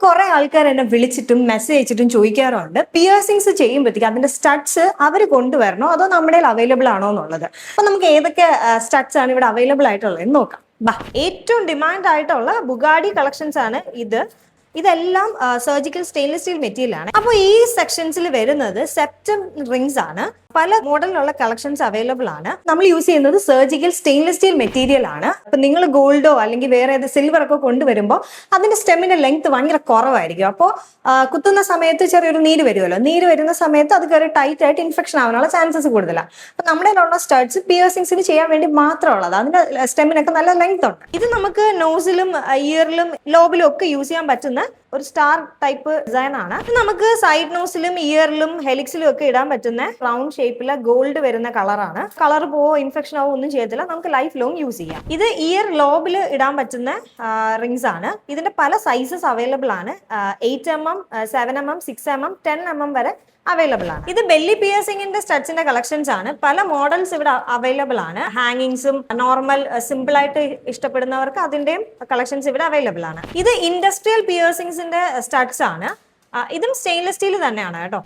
കുറെ ആൾക്കാർ എന്നെ വിളിച്ചിട്ടും മെസ്സേജ് അയച്ചിട്ടും ചോദിക്കാറുണ്ട് പിയേഴ്സിങ്സ് ചെയ്യുമ്പോഴത്തേക്ക് അതിന്റെ സ്റ്റഡ്സ് അവർ കൊണ്ടുവരണോ അതോ നമ്മുടെ അവൈലബിൾ ആണോ എന്നുള്ളത്. അപ്പൊ നമുക്ക് ഏതൊക്കെ സ്റ്റഡ്സ് ആണ് ഇവിടെ അവൈലബിൾ ആയിട്ടുള്ളത് എന്ന് നോക്കാം. ഏറ്റവും ഡിമാൻഡ് ആയിട്ടുള്ള ബുഗാഡി കളക്ഷൻസ് ആണ് ഇതെല്ലാം സർജിക്കൽ സ്റ്റെയിൻലെസ് സ്റ്റീൽ മെറ്റീരിയൽ ആണ്. അപ്പോൾ ഈ സെക്ഷൻസിൽ വരുന്നത് സെപ്റ്റം റിംഗ്സ് ആണ്. പല മോഡലിലുള്ള കളക്ഷൻസ് അവൈലബിൾ ആണ്. നമ്മൾ യൂസ് ചെയ്യുന്നത് സർജിക്കൽ സ്റ്റെയിൻലെസ് സ്റ്റീൽ മെറ്റീരിയൽ ആണ്. അപ്പൊ നിങ്ങൾ ഗോൾഡോ അല്ലെങ്കിൽ വേറെ ഏത് സിൽവർ ഒക്കെ കൊണ്ടുവരുമ്പോൾ അതിന്റെ സ്റ്റെമിന്റെ ലെങ്ത് ഭയങ്കര കുറവായിരിക്കും. അപ്പോൾ കുത്തുന്ന സമയത്ത് ചെറിയൊരു നീര് വരുമല്ലോ, നീര് വരുന്ന സമയത്ത് അത് കയറി ടൈറ്റ് ആയിട്ട് ഇൻഫെക്ഷൻ ആവാനുള്ള ചാൻസസ് കൂടുതലാണ്. അപ്പൊ നമ്മുടെ ഉള്ള സ്റ്റഡ്സ് പിയേഴ്സിങ്സിന് ചെയ്യാൻ വേണ്ടി മാത്രമുള്ളത്. അതിന്റെ സ്റ്റെമിനൊക്കെ നല്ല ലെങ്ത് ഉണ്ട്. ഇത് നമുക്ക് നോസിലും ഇയറിലും ലോബിലും ഒക്കെ യൂസ് ചെയ്യാൻ പറ്റുന്ന ഒരു സ്റ്റാർ ടൈപ്പ് ഡിസൈൻ ആണ്. നമുക്ക് സൈഡ് നോസിലും ഇയറിലും ഹെലിക്സിലും ഒക്കെ ഇടാൻ പറ്റുന്ന റൗണ്ട് ഷേപ്പിലെ ഗോൾഡ് വരുന്ന കളറാണ്. കളർ പോവോ ഇൻഫെക്ഷൻ ആവോ ഒന്നും ചെയ്യത്തില്ല, നമുക്ക് ലൈഫ് ലോങ് യൂസ് ചെയ്യാം. ഇത് ഇയർ ലോബിൽ ഇടാൻ പറ്റുന്ന റിംഗ്സ് ആണ്. ഇതിന്റെ പല സൈസസ് അവൈലബിൾ ആണ്. 8mm, 7mm, 6mm, 10mm വരെ അവൈലബിൾ ആണ്. ഇത് ബെല്ലി പിയേഴ്സിംഗിന്റെ സ്റ്റഡ്സിന്റെ കളക്ഷൻസ് ആണ്. പല മോഡൽസ് ഇവിടെ അവൈലബിൾ ആണ്. ഹാങ്ങിങ്സും നോർമൽ സിമ്പിൾ ആയിട്ട് ഇഷ്ടപ്പെടുന്നവർക്ക് അതിന്റെയും കളക്ഷൻസ് ഇവിടെ അവൈലബിൾ ആണ്. ഇത് ഇൻഡസ്ട്രിയൽ പിയേഴ്സിംഗ്സിന്റെ സ്റ്റഡ്സ് ആണ്. ഇതും സ്റ്റെയിൻലെസ് സ്റ്റീൽ തന്നെയാണ് കേട്ടോ.